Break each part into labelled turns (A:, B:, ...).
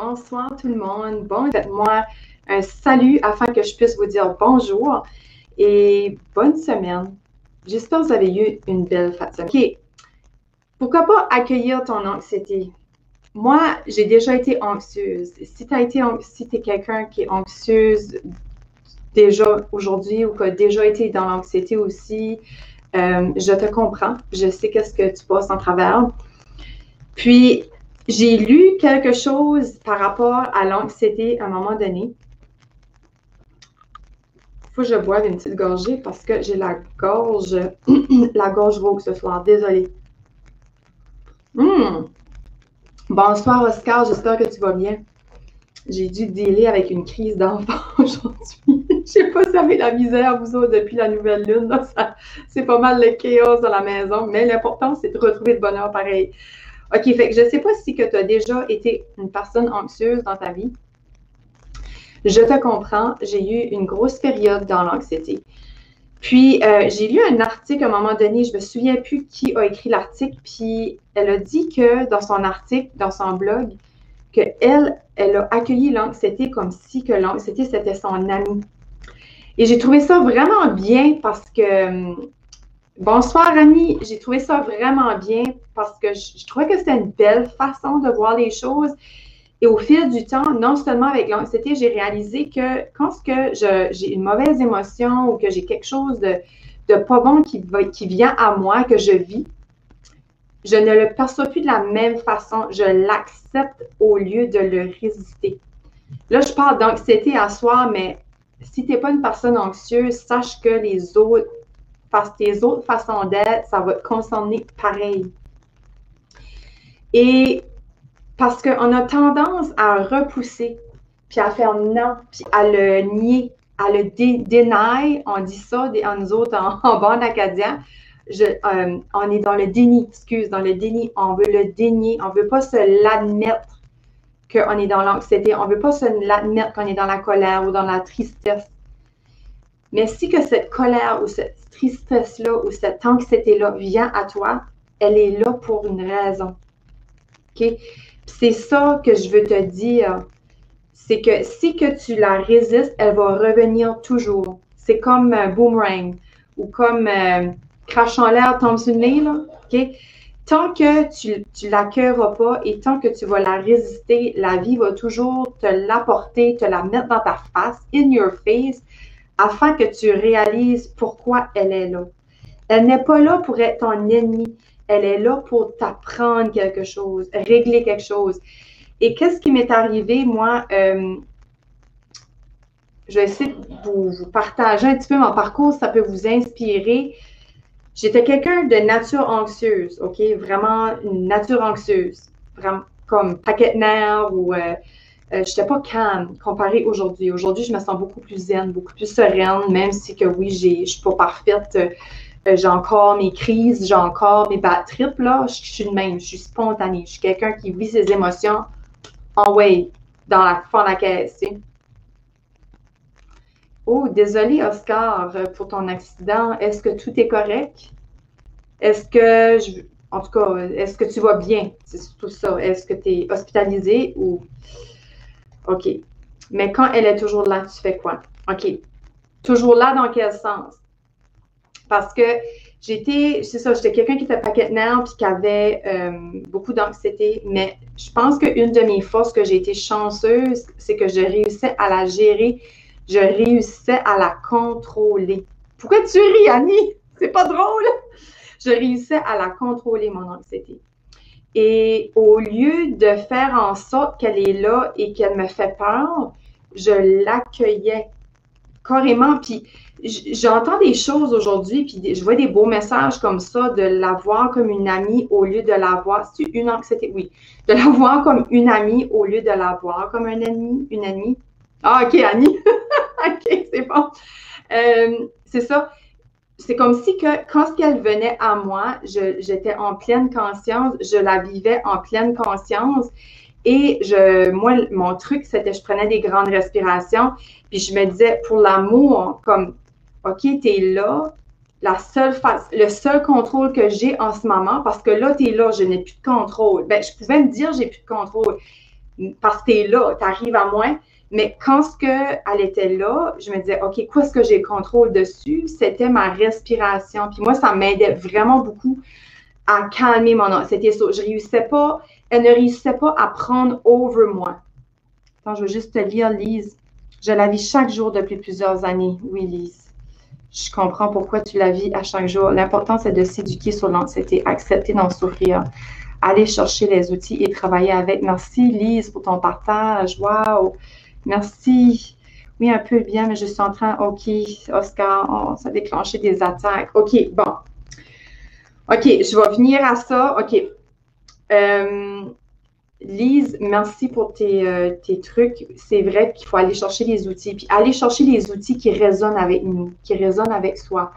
A: Bonsoir tout le monde. Bon, faites-moi un salut afin que je puisse vous dire bonjour et bonne semaine. J'espère que vous avez eu une belle fin de semaine. OK. Pourquoi pas accueillir ton anxiété? Moi, j'ai déjà été anxieuse. Si tu es quelqu'un qui est anxieuse déjà aujourd'hui ou qui a déjà été dans l'anxiété aussi, je te comprends. Je sais qu'est-ce que tu passes en travers. Puis, j'ai lu quelque chose par rapport à l'anxiété à un moment donné. Il faut que je boive une petite gorgée parce que j'ai la gorge rauque ce soir. Désolée. Bonsoir Oscar, j'espère que tu vas bien. J'ai dû dealer avec une crise d'enfant aujourd'hui. Je sais pas si ça fait la misère, vous autres, depuis la nouvelle lune. C'est pas mal le chaos dans la maison, mais l'important, c'est de retrouver le bonheur pareil. OK, fait que je ne sais pas si tu as déjà été une personne anxieuse dans ta vie. Je te comprends, j'ai eu une grosse période dans l'anxiété. Puis, j'ai lu un article à un moment donné, je ne me souviens plus qui a écrit l'article, puis elle a dit que dans son article, dans son blog, qu'elle a accueilli l'anxiété comme si que l'anxiété, c'était son ami. Et j'ai trouvé ça vraiment bien parce que... Bonsoir, Annie. J'ai trouvé ça vraiment bien parce que je trouvais que c'était une belle façon de voir les choses. Et au fil du temps, non seulement avec l'anxiété, j'ai réalisé que quand j'ai une mauvaise émotion ou que j'ai quelque chose de pas bon qui vient à moi, que je vis, je ne le perçois plus de la même façon. Je l'accepte au lieu de le résister. Là, je parle d'anxiété à soi, mais si tu n'es pas une personne anxieuse, sache que tes autres façons d'être, ça va te concerner pareil. Et parce qu'on a tendance à repousser, puis à faire non, puis à le nier, à le deny, on dit ça, nous autres en bande acadien, on est dans le déni, dans le déni, on veut le dénier, on ne veut pas se l'admettre qu'on est dans l'anxiété, on ne veut pas se l'admettre qu'on est dans la colère ou dans la tristesse. Mais si que cette colère ou cette tristesse-là ou cette anxiété-là vient à toi, elle est là pour une raison. OK? C'est ça que je veux te dire. C'est que si que tu la résistes, elle va revenir toujours. C'est comme un boomerang ou comme crache en l'air, tombe sur le nez, là. OK? Tant que tu ne l'accueilleras pas et tant que tu vas la résister, la vie va toujours te l'apporter, te la mettre dans ta face, in your face, afin que tu réalises pourquoi elle est là. Elle n'est pas là pour être ton ennemi. Elle est là pour t'apprendre quelque chose, régler quelque chose. Et qu'est-ce qui m'est arrivé, moi, je vais essayer de vous partager un petit peu mon parcours, ça peut vous inspirer. J'étais quelqu'un de nature anxieuse, OK? Vraiment une nature anxieuse. Vraiment comme paquet de nerfs ou... je n'étais pas calme comparé aujourd'hui. Aujourd'hui, je me sens beaucoup plus zen, beaucoup plus sereine, même si que oui, je ne suis pas parfaite. J'ai encore mes crises, j'ai encore mes bad trips, là. Je suis de même, je suis spontanée. Je suis quelqu'un qui vit ses émotions en way, dans la fond de la caisse, tu sais. Oh, désolé, Oscar, pour ton accident. Est-ce que tout est correct? En tout cas, est-ce que tu vas bien? C'est surtout ça. Est-ce que tu es hospitalisé ou... OK. Mais quand elle est toujours là, tu fais quoi? OK. Toujours là dans quel sens? Parce que j'étais quelqu'un qui était paquet de nerfs puis qui avait beaucoup d'anxiété. Mais je pense qu'une de mes forces que j'ai été chanceuse, c'est que je réussissais à la gérer. Je réussissais à la contrôler. Pourquoi tu ris, Annie? C'est pas drôle! Je réussissais à la contrôler, mon anxiété. Et au lieu de faire en sorte qu'elle est là et qu'elle me fait peur, je l'accueillais carrément. Puis j'entends des choses aujourd'hui, puis je vois des beaux messages comme ça, de la voir comme une amie au lieu de la voir. C'est une anxiété? Oui. De la voir comme une amie au lieu de la voir comme un ennemi, une amie. Ah, OK, Annie. OK, c'est bon. C'est ça. C'est comme si que quand elle venait à moi, j'étais en pleine conscience, je la vivais en pleine conscience. Et moi, mon truc, c'était je prenais des grandes respirations, puis je me disais, pour l'amour, comme, OK, t'es là, le seul contrôle que j'ai en ce moment, parce que là, t'es là, je n'ai plus de contrôle. Ben, je pouvais me dire, j'ai plus de contrôle. parce que tu es là, tu arrives à moi. Mais quand elle était là, je me disais, OK, quoi est-ce que j'ai contrôle dessus? C'était ma respiration. Puis moi, ça m'aidait vraiment beaucoup à calmer mon anxiété. Elle ne réussissait pas à prendre over moi. Attends, je veux juste te lire, Lise. Je la vis chaque jour depuis plusieurs années. Oui, Lise. Je comprends pourquoi tu la vis à chaque jour. L'important, c'est de s'éduquer sur l'anxiété, accepter d'en souffrir, aller chercher les outils et travailler avec. Merci, Lise, pour ton partage. Wow! Merci. Oui, un peu bien, mais je suis en train. OK, Oscar, oh, ça a déclenché des attaques. OK, bon. OK, je vais venir à ça. OK. Lise, merci pour tes trucs. C'est vrai qu'il faut aller chercher les outils. Puis aller chercher les outils qui résonnent avec nous, qui résonnent avec soi.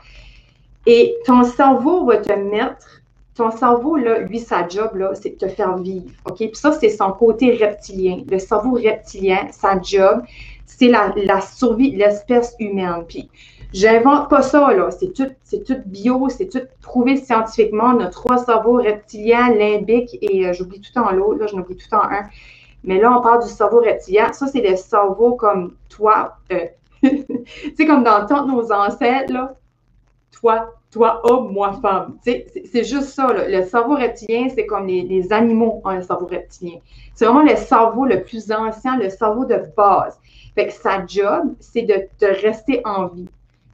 A: Et ton cerveau va te mettre, ton cerveau, là, lui, sa job, là, c'est de te faire vivre. OK? Puis ça, c'est son côté reptilien. Le cerveau reptilien, sa job, c'est la survie de l'espèce humaine. Puis j'invente pas ça, là. C'est tout bio, c'est tout prouvé scientifiquement. On a 3 cerveaux reptiliens, limbique et j'oublie tout en l'autre, là, j'en oublie tout en un. Mais là, on parle du cerveau reptilien. Ça, c'est le cerveau comme toi. Tu sais, comme dans le temps de nos ancêtres, là. Toi, homme, moi, femme. C'est juste ça. Là. Le cerveau reptilien, c'est comme les animaux ont un cerveau reptilien. C'est vraiment le cerveau le plus ancien, le cerveau de base. Fait que sa job, c'est de rester en vie.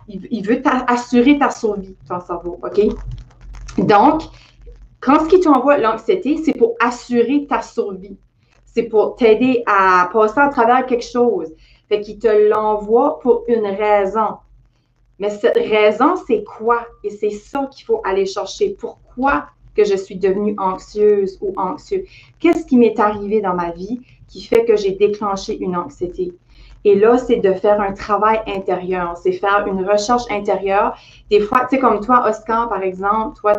A: Il veut assurer ta survie, ton cerveau, OK? Donc, quand ce qui t'envoie l'anxiété, c'est pour assurer ta survie. C'est pour t'aider à passer à travers quelque chose. Fait qu'il te l'envoie pour une raison. Mais cette raison, c'est quoi? Et c'est ça qu'il faut aller chercher. Pourquoi que je suis devenue anxieuse ou anxieux? Qu'est-ce qui m'est arrivé dans ma vie qui fait que j'ai déclenché une anxiété? Et là, c'est de faire un travail intérieur. C'est faire une recherche intérieure. Des fois, tu sais, comme toi, Oscar, par exemple, toi,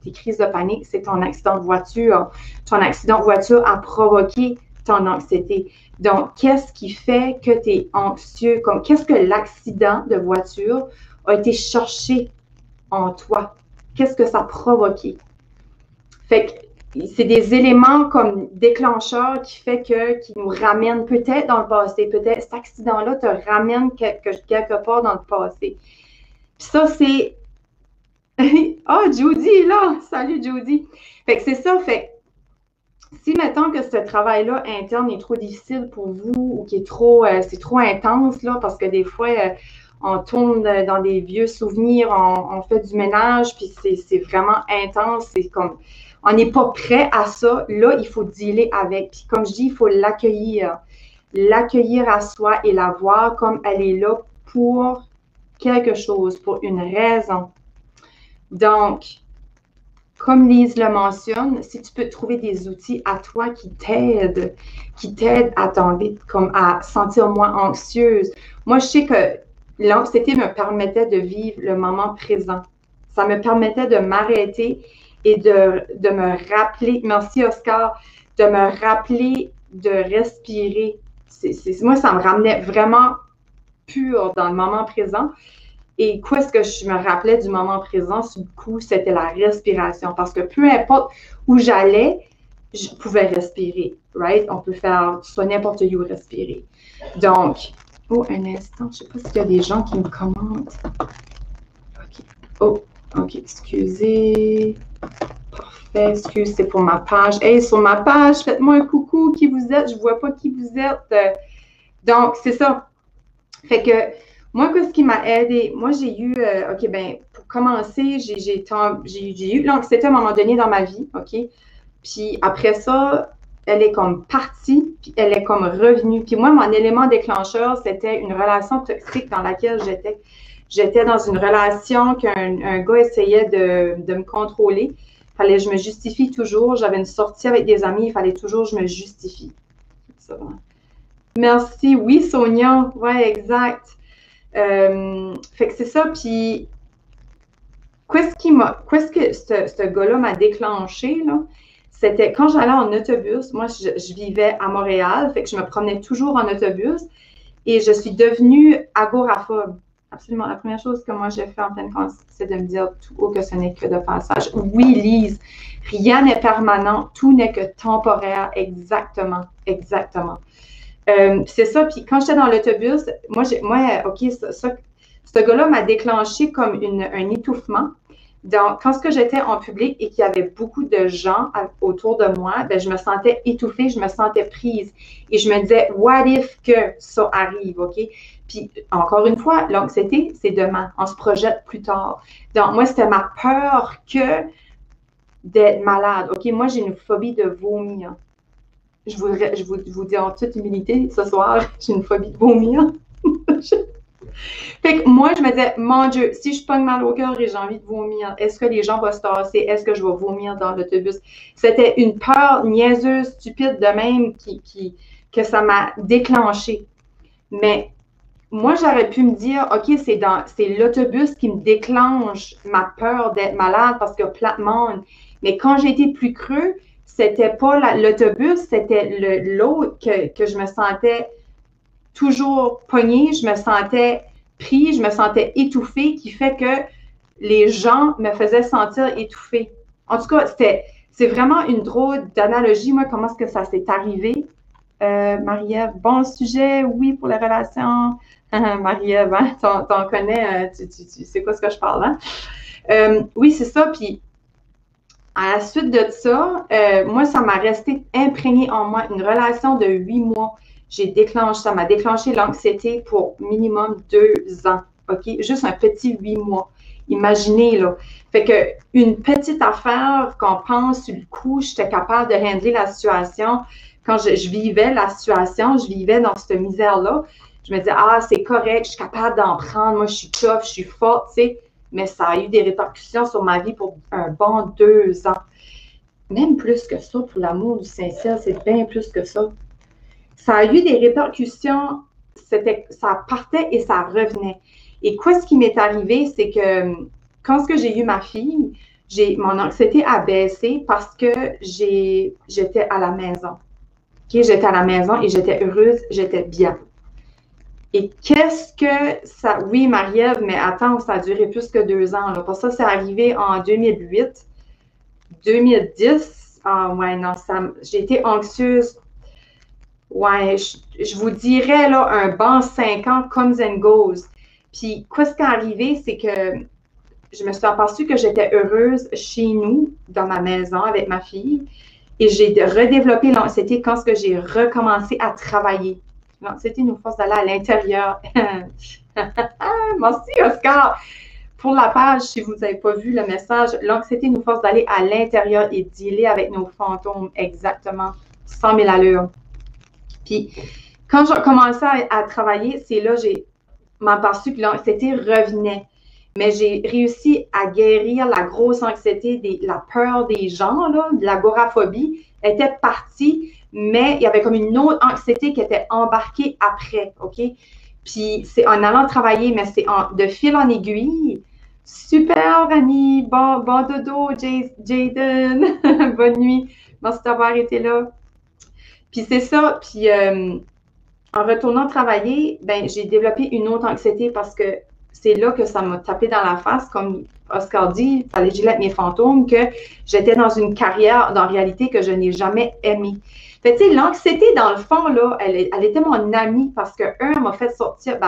A: tes crises de panique, c'est ton accident de voiture. Ton accident de voiture a provoqué ton anxiété. Donc, qu'est-ce qui fait que tu es anxieux? Qu'est-ce que l'accident de voiture a été cherché en toi? Qu'est-ce que ça a provoqué? Fait que c'est des éléments comme déclencheurs qui nous ramènent peut-être dans le passé. Peut-être cet accident-là te ramène quelque part dans le passé. Puis ça, c'est... Ah, oh, Judy est là! Salut, Judy! Fait que c'est ça, fait si, mettons que ce travail-là interne est trop difficile pour vous ou qui est c'est trop intense, là, parce que des fois, on tourne dans des vieux souvenirs, on fait du ménage, puis c'est vraiment intense, c'est comme, on n'est pas prêt à ça, là, il faut dealer avec. Puis comme je dis, il faut l'accueillir à soi et la voir comme elle est là pour quelque chose, pour une raison. Donc, comme Lise le mentionne, si tu peux trouver des outils à toi qui t'aident à comme à sentir moins anxieuse. Moi, je sais que l'anxiété me permettait de vivre le moment présent. Ça me permettait de m'arrêter et de me rappeler, merci Oscar, de me rappeler de respirer. Moi, ça me ramenait vraiment pur dans le moment présent. Et quoi est-ce que je me rappelais du moment présent, sur le coup, c'était la respiration. Parce que peu importe où j'allais, je pouvais respirer, right? On peut faire soit n'importe où respirer. Donc, oh, un instant, je ne sais pas s'il y a des gens qui me commentent. OK. Oh, OK, excusez. Parfait, excusez, c'est pour ma page. Hey, sur ma page, faites-moi un coucou, qui vous êtes. Je ne vois pas qui vous êtes. Donc, c'est ça. Fait que, moi, ce qui m'a aidé, moi, j'ai eu, OK, ben pour commencer, j'ai eu l'anxiété à un moment donné dans ma vie, OK? Puis après ça, elle est comme partie, puis elle est comme revenue. Puis moi, mon élément déclencheur, c'était une relation toxique dans laquelle j'étais. J'étais dans une relation qu'un gars essayait de me contrôler. Fallait que je me justifie toujours. J'avais une sortie avec des amis, il fallait toujours que je me justifie. Ça. Merci. Oui, Sonia. Ouais, exact. Fait que c'est ça, puis qu'est-ce que ce gars-là m'a déclenché, là, c'était quand j'allais en autobus, moi je vivais à Montréal, fait que je me promenais toujours en autobus et je suis devenue agoraphobe. Absolument. La première chose que moi j'ai fait en pleine conscience, c'est de me dire tout haut que ce n'est que de passage. Oui, Lise, rien n'est permanent, tout n'est que temporaire. Exactement, exactement. C'est ça. Puis quand j'étais dans l'autobus, OK, ce gars-là m'a déclenché comme un étouffement. Donc, quand j'étais en public et qu'il y avait beaucoup de gens autour de moi, ben, je me sentais étouffée, je me sentais prise. Et je me disais, what if que ça arrive, OK? Puis, encore une fois, l'anxiété, c'est demain. On se projette plus tard. Donc, moi, c'était ma peur que d'être malade. OK, moi, j'ai une phobie de vomir. Je vous dis en toute humilité, ce soir, j'ai une phobie de vomir. Fait que moi, je me disais, mon Dieu, si je pogne mal au cœur et j'ai envie de vomir, est-ce que les gens vont se tasser? Est-ce que je vais vomir dans l'autobus? C'était une peur niaiseuse, stupide de même que ça m'a déclenché. Mais moi, j'aurais pu me dire, OK, c'est l'autobus qui me déclenche ma peur d'être malade parce que plate monde. Mais quand j'étais plus creux, c'était pas l'autobus, c'était l'autre que je me sentais toujours pognée, je me sentais pris, je me sentais étouffée, qui fait que les gens me faisaient sentir étouffée. En tout cas, c'est vraiment une drôle d'analogie, moi, comment est-ce que ça s'est arrivé. Marie-Ève, bon sujet, oui, pour les relations. Marie-Ève, hein, t'en connais, tu sais quoi ce que je parle, hein? Oui, c'est ça, puis à la suite de ça, moi, ça m'a resté imprégné en moi une relation de 8 mois. Ça m'a déclenché l'anxiété pour minimum 2 ans. OK? Juste un petit 8 mois. Imaginez, là. Fait que une petite affaire qu'on pense sur le coup, j'étais capable de handler la situation. Quand je vivais la situation, je vivais dans cette misère-là. Je me disais, ah, c'est correct, je suis capable d'en prendre. Moi, je suis tough, je suis forte, tu sais. Mais ça a eu des répercussions sur ma vie pour un bon 2 ans. Même plus que ça, pour l'amour du sincère, c'est bien plus que ça. Ça a eu des répercussions, ça partait et ça revenait. Et quoi, ce qui m'est arrivé, c'est que quand j'ai eu ma fille, mon anxiété a baissé parce que j'étais à la maison. Okay? J'étais à la maison et j'étais heureuse, j'étais bien. Et qu'est-ce que ça... Oui, Marie-Ève, mais attends, ça a duré plus que 2 ans. Là. Pour ça, c'est arrivé en 2008, 2010. Ah ouais, non, j'ai été anxieuse. Ouais, je vous dirais, là, un bon 5 ans comes and goes. Puis, quoi, ce qui est arrivé, c'est que je me suis aperçue que j'étais heureuse chez nous, dans ma maison, avec ma fille. Et j'ai redéveloppé l'anxiété quand j'ai recommencé à travailler. L'anxiété nous force d'aller à l'intérieur. Merci, Oscar. Pour la page, si vous n'avez pas vu le message, l'anxiété nous force d'aller à l'intérieur et dealer avec nos fantômes exactement, 100 000 allures. Puis, quand j'ai commencé à travailler, c'est là que j'ai m'aperçu que l'anxiété revenait. Mais j'ai réussi à guérir la grosse anxiété, la peur des gens, là, de l'agoraphobie, était partie, mais il y avait comme une autre anxiété qui était embarquée après, OK? Puis c'est en allant travailler, mais c'est de fil en aiguille. Super, Annie! Bon dodo, Jaden! Bonne nuit! Merci d'avoir été là. Puis c'est ça, puis en retournant travailler, ben, j'ai développé une autre anxiété parce que c'est là que ça m'a tapé dans la face, comme Oscar dit, il fallait que j'aille avec mes fantômes, que j'étais dans une carrière, dans la réalité, que je n'ai jamais aimée. Fait tu sais, l'anxiété, dans le fond, là, elle était mon amie parce que, elle m'a fait sortir, elle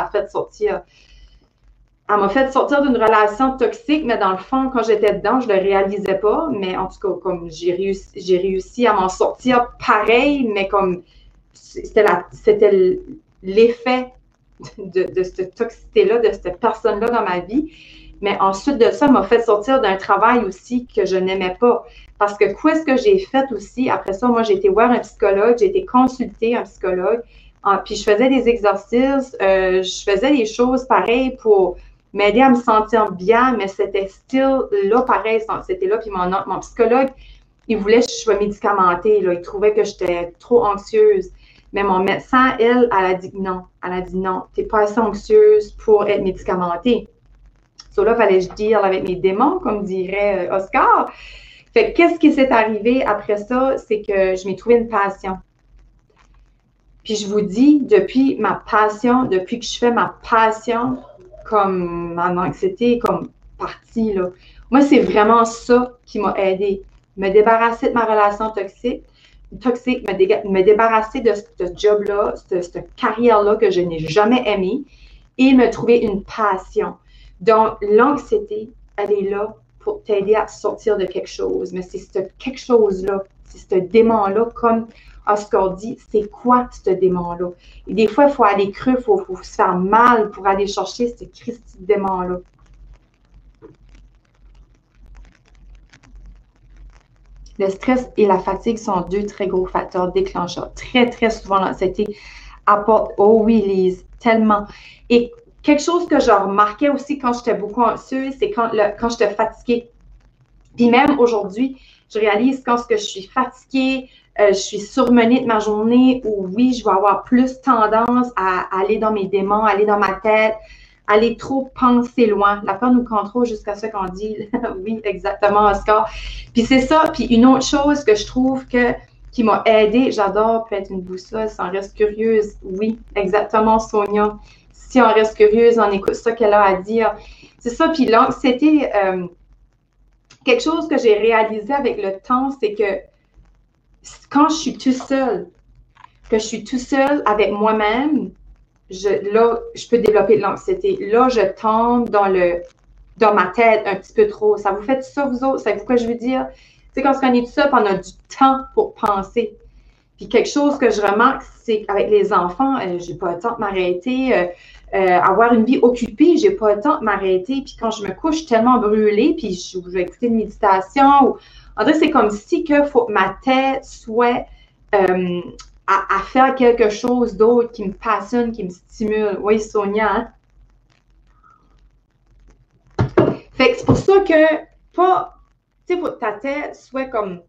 A: m'a fait sortir d'une relation toxique, mais dans le fond, quand j'étais dedans, je le réalisais pas. Mais en tout cas, comme j'ai réussi à m'en sortir pareil, mais comme c'était l'effet de cette toxicité-là, de cette personne-là dans ma vie. Mais ensuite de ça, m'a fait sortir d'un travail aussi que je n'aimais pas. Parce que quoi est-ce que j'ai fait aussi? Après ça, moi, j'ai été voir un psychologue, j'ai été consulter un psychologue, puis je faisais des exercices, je faisais des choses pareilles pour m'aider à me sentir bien, mais c'était still là pareil, c'était là. Puis mon psychologue, il voulait que je sois médicamentée, là. Il trouvait que j'étais trop anxieuse. Mais mon médecin, elle a dit non. Elle a dit non, tu n'es pas assez anxieuse pour être médicamentée. So là, il fallait que je deal avec mes démons, comme dirait Oscar. Fait qu'est-ce qui s'est arrivé après ça? C'est que je m'ai trouvé une passion. Puis je vous dis, depuis que je fais ma passion, comme ma anxiété comme partie, là. Moi, c'est vraiment ça qui m'a aidé. Me débarrasser de ma relation toxique, me débarrasser de ce job-là, cette carrière-là que je n'ai jamais aimée et me trouver une passion. Donc, l'anxiété, elle est là pour t'aider à sortir de quelque chose. Mais c'est ce quelque chose-là, c'est ce démon-là, comme Oscar dit, c'est quoi ce démon-là? Et des fois, il faut aller creux, il faut se faire mal pour aller chercher ce Christi démon-là. Le stress et la fatigue sont deux très gros facteurs déclencheurs. Très, très souvent, l'anxiété apporte, oh oui, Lise, tellement. Et quelque chose que je remarquais aussi quand j'étais beaucoup anxieuse, c'est quand j'étais fatiguée. Puis même aujourd'hui, je réalise quand je suis fatiguée, je suis surmenée de ma journée, où oui, je vais avoir plus tendance à aller dans mes démons, aller dans ma tête, aller trop penser loin. La peur nous contrôle jusqu'à ce qu'on dit. Oui, exactement, Oscar. Puis c'est ça. Puis une autre chose que je trouve qui m'a aidée, j'adore peut être une boussole, si on reste curieuse. Oui, exactement, Sonia. Si on reste curieuse, on écoute ça qu'elle a à dire. C'est ça. Puis l'anxiété, quelque chose que j'ai réalisé avec le temps, c'est que quand je suis tout seul, avec moi-même, là, je peux développer de l'anxiété. Là, je tombe dans ma tête un petit peu trop. Ça vous fait ça, vous autres? Savez-vous quoi je veux dire? Tu sais, quand on est tout seul, on a du temps pour penser. Puis quelque chose que je remarque, c'est qu'avec les enfants, j'ai pas le temps de m'arrêter. Avoir une vie occupée, j'ai pas le temps de m'arrêter. Puis quand je me couche, je suis tellement brûlée, puis je vais écouter une méditation. En fait, c'est comme si que faut que ma tête soit à faire quelque chose d'autre qui me passionne, qui me stimule. Oui, Sonia, hein? Fait que c'est pour ça que pas, tu sais, faut que ta tête soit comme,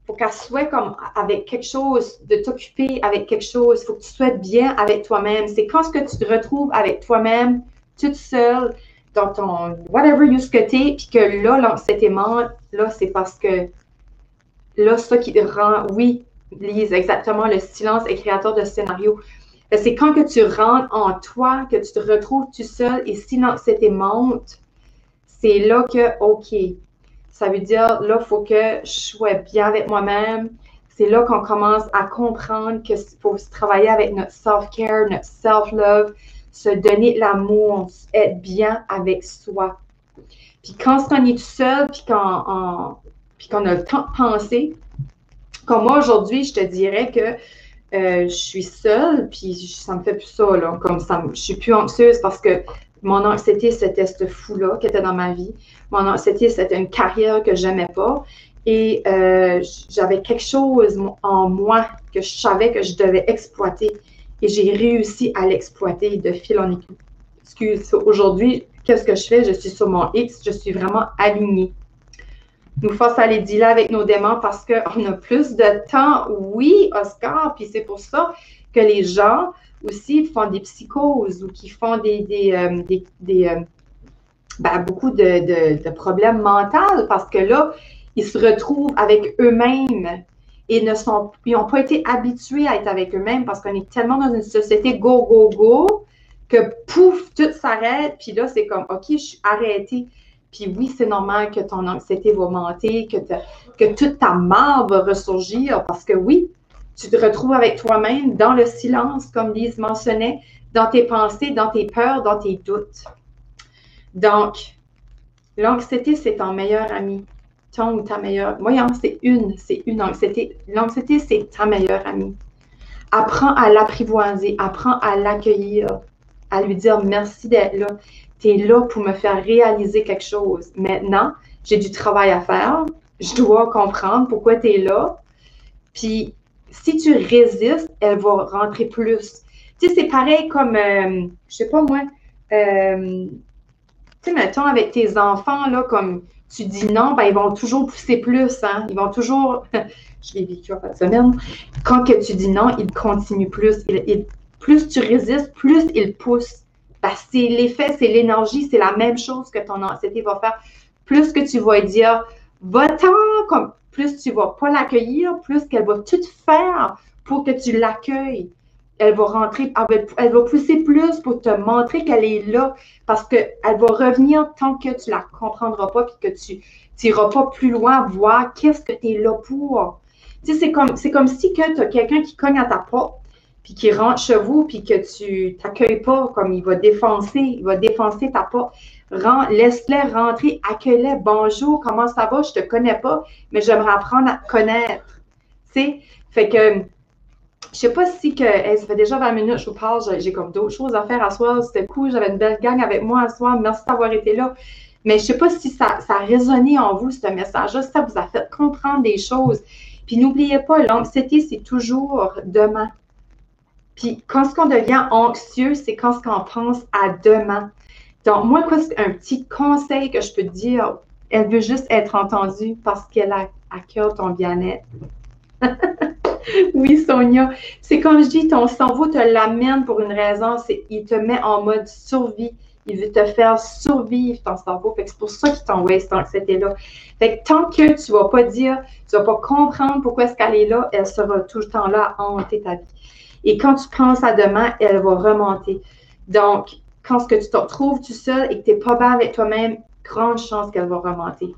A: faut qu'elle soit comme avec quelque chose, de t'occuper avec quelque chose. Il faut que tu sois bien avec toi-même. C'est quand ce que tu te retrouves avec toi-même, toute seule, dans ton whatever you que t'es, puis que là, l'anxiété monte, là, c'est parce que là, ça qui te rend, oui, Lise, exactement, le silence est créateur de scénario. C'est quand que tu rentres en toi, que tu te retrouves tout seul, et si l'anxiété monte, c'est là que, OK, ça veut dire, là, il faut que je sois bien avec moi-même. C'est là qu'on commence à comprendre qu'il faut se travailler avec notre self-care, notre self-love, se donner de l'amour, être bien avec soi. Puis quand on est tout seul, puis qu'on a le temps de penser, comme moi aujourd'hui, je te dirais que je suis seule, puis ça me fait plus ça, là. Comme ça, je suis plus anxieuse parce que mon anxiété, c'était ce fou-là qui était dans ma vie. Mon anxiété, c'était une carrière que j'aimais pas. Et j'avais quelque chose en moi que je savais que je devais exploiter. Et j'ai réussi à l'exploiter de fil en aiguille. Excuse, aujourd'hui, qu'est-ce que je fais? Je suis sur mon X, je suis vraiment alignée. Nous force à aller dealer avec nos démons parce qu'on a plus de temps. Oui, Oscar, puis c'est pour ça que les gens aussi font des psychoses ou qui font beaucoup de problèmes mentaux parce que là, ils se retrouvent avec eux-mêmes et ils n'ont pas été habitués à être avec eux-mêmes parce qu'on est tellement dans une société go, go, go que pouf, tout s'arrête. Puis là, c'est comme, OK, je suis arrêtée. Puis oui, c'est normal que ton anxiété va augmenter, que toute ta marde va ressurgir parce que oui, tu te retrouves avec toi-même dans le silence, comme Lise mentionnait, dans tes pensées, dans tes peurs, dans tes doutes. Donc, l'anxiété, c'est ton meilleur ami. Ton ou ta meilleure. Voyons, c'est une anxiété. L'anxiété, c'est ta meilleure amie. Apprends à l'apprivoiser, apprends à l'accueillir, à lui dire merci d'être là. Tu es là pour me faire réaliser quelque chose. Maintenant, j'ai du travail à faire. Je dois comprendre pourquoi tu es là. Puis, si tu résistes, elle va rentrer plus. Tu sais, c'est pareil comme, je sais pas moi, tu sais, mettons, avec tes enfants, là, comme tu dis non, ben, ils vont toujours pousser plus, hein. Ils vont toujours, je l'ai vécu en fin de semaine, quand que tu dis non, ils continuent plus. Plus tu résistes, plus ils poussent. Ben, c'est l'effet, c'est l'énergie, c'est la même chose que ton anxiété va faire. Plus que tu vas dire, va-t'en, comme plus tu vas pas l'accueillir, plus qu'elle va tout faire pour que tu l'accueilles. Elle va rentrer, elle va pousser plus pour te montrer qu'elle est là parce qu'elle va revenir tant que tu la comprendras pas puis que tu n'iras pas plus loin voir qu'est-ce que tu es là pour. Tu sais, c'est comme si tu as quelqu'un qui cogne à ta porte puis qui rentre chez vous puis que tu t'accueilles pas, comme il va défoncer ta porte. Laisse-les rentrer, accueille-les, bonjour, comment ça va, je te connais pas, mais j'aimerais apprendre à te connaître. Tu sais, fait que je sais pas si que ça fait déjà 20 minutes que je vous parle, j'ai comme d'autres choses à faire à soir. C'était cool, j'avais une belle gang avec moi à soir. Merci d'avoir été là. Mais je sais pas si ça a résonné en vous, ce message-là, si ça vous a fait comprendre des choses. Puis n'oubliez pas, l'anxiété, c'est toujours demain. Puis quand on devient anxieux, c'est quand on pense à demain. Donc, moi, quoi, c'est un petit conseil que je peux te dire. Elle veut juste être entendue parce qu'elle a à cœur ton bien-être. Oui, Sonia. C'est comme je dis, ton cerveau te l'amène pour une raison. Il te met en mode survie. Il veut te faire survivre ton cerveau. Fait que c'est pour ça qu'il t'envoie cette anxiété-là. Fait que tant que tu ne vas pas dire, tu ne vas pas comprendre pourquoi est-ce qu'elle est là, elle sera tout le temps là à hanter ta vie. Et quand tu penses à demain, elle va remonter. Donc, quand ce que tu te retrouves tout seul et que tu n'es pas bien avec toi-même, grande chance qu'elle va remonter.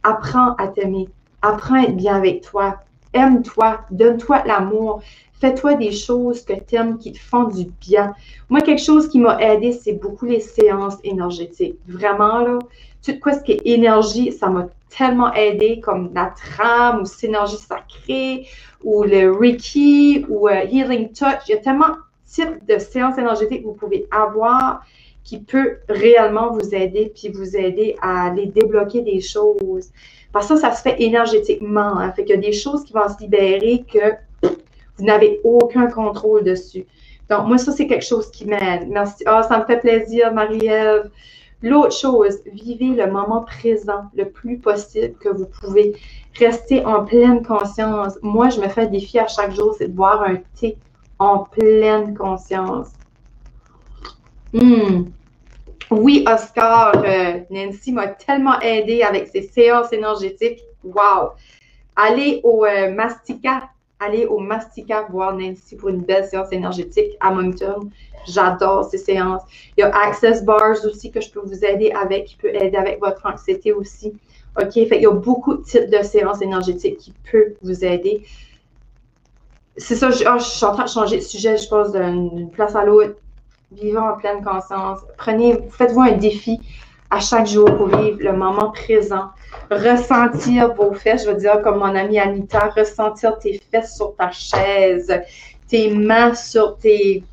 A: Apprends à t'aimer. Apprends à être bien avec toi. Aime-toi, donne-toi l'amour, fais-toi des choses que tu aimes, qui te font du bien. Moi, quelque chose qui m'a aidé, c'est beaucoup les séances énergétiques. Vraiment, là, tout ce qui est énergie, ça m'a tellement aidé, comme la trame ou synergie sacrée, ou le Reiki, ou Healing Touch. Il y a tellement de types de séances énergétiques que vous pouvez avoir qui peut réellement vous aider, puis vous aider à aller débloquer des choses. Parce que ça se fait énergétiquement. Hein? Fait qu'il y a des choses qui vont se libérer que vous n'avez aucun contrôle dessus. Donc, moi, ça, c'est quelque chose qui m'aide. Merci. Ah, ça me fait plaisir, Marie-Ève. L'autre chose, vivez le moment présent le plus possible que vous pouvez. Restez en pleine conscience. Moi, je me fais un défi à chaque jour, c'est de boire un thé en pleine conscience. Oui, Oscar, Nancy m'a tellement aidé avec ses séances énergétiques. Wow! Allez au Mastica voir Nancy pour une belle séance énergétique à Moncton. J'adore ces séances. Il y a Access Bars aussi que je peux vous aider avec, qui peut aider avec votre anxiété aussi. OK? Fait qu'il y a beaucoup de types de séances énergétiques qui peuvent vous aider. C'est ça, je suis en train de changer de sujet, je passe d'une place à l'autre. Vivez en pleine conscience. Faites-vous un défi à chaque jour pour vivre le moment présent. Ressentir vos fesses, je veux dire, comme mon amie Anita, ressentir tes fesses sur ta chaise, tes mains sur tes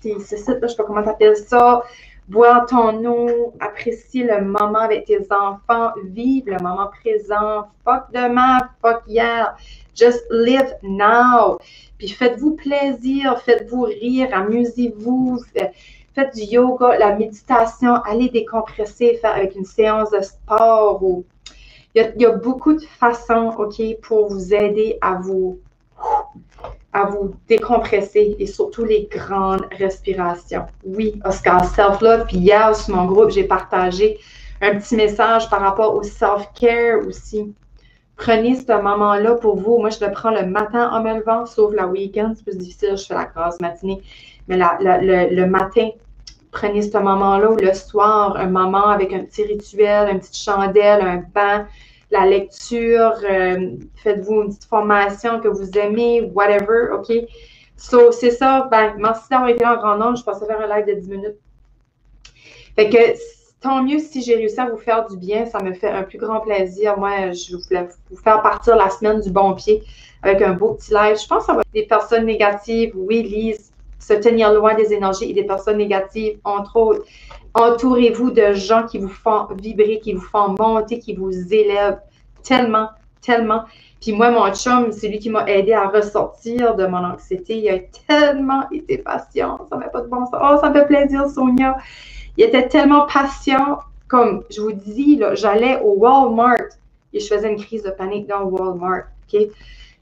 A: c'est ça, je sais pas comment t'appelles ça. Boire ton eau, apprécier le moment avec tes enfants, vivre le moment présent. Fuck demain, fuck hier. Just live now. Puis faites-vous plaisir, faites-vous rire, amusez-vous, faites du yoga, la méditation, allez décompresser, faire avec une séance de sport. Il y a beaucoup de façons, OK, pour vous aider à vous décompresser et surtout les grandes respirations. Oui, Oscar, self-love. Puis hier, sur mon groupe, j'ai partagé un petit message par rapport au self-care aussi. Prenez ce moment-là pour vous. Moi, je le prends le matin en me levant, sauf le week-end, c'est plus difficile, je fais la grasse matinée. Mais le matin, prenez ce moment-là ou le soir, un moment avec un petit rituel, une petite chandelle, un bain, la lecture, faites-vous une petite formation que vous aimez, whatever, OK? So, c'est ça. Ben, merci d'avoir été là en grand nombre. Je pensais faire un live de 10 minutes. Fait que tant mieux si j'ai réussi à vous faire du bien. Ça me fait un plus grand plaisir. Moi, je voulais vous faire partir la semaine du bon pied avec un beau petit live. Je pense que ça va être des personnes négatives. Oui, Lise, se tenir loin des énergies et des personnes négatives, entre autres. Entourez-vous de gens qui vous font vibrer, qui vous font monter, qui vous élèvent tellement, tellement. Puis moi, mon chum, c'est lui qui m'a aidé à ressortir de mon anxiété. Il a tellement été patient. Ça n'a pas de bon sens. Oh, ça me fait plaisir, Sonia. Il était tellement patient. Comme je vous dis, j'allais au Walmart et je faisais une crise de panique dans Walmart. OK?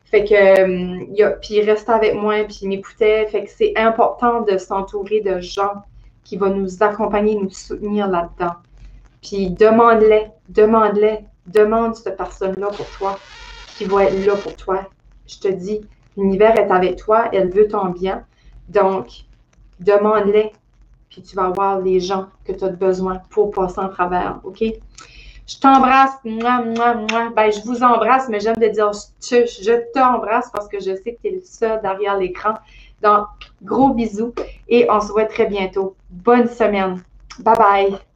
A: Fait que, puis il restait avec moi, puis il m'écoutait. Fait que c'est important de s'entourer de gens qui vont nous accompagner, nous soutenir là-dedans. Puis demande cette personne-là pour toi, qui va être là pour toi. Je te dis, l'univers est avec toi, elle veut ton bien. Donc, demande-les, puis tu vas avoir les gens que tu as besoin pour passer en travers, OK? Je t'embrasse. Mouah, mouah, mouah. Ben, je vous embrasse, mais j'aime de dire je t'embrasse parce que je sais que tu es le seul derrière l'écran. Donc, gros bisous et on se voit très bientôt. Bonne semaine. Bye bye.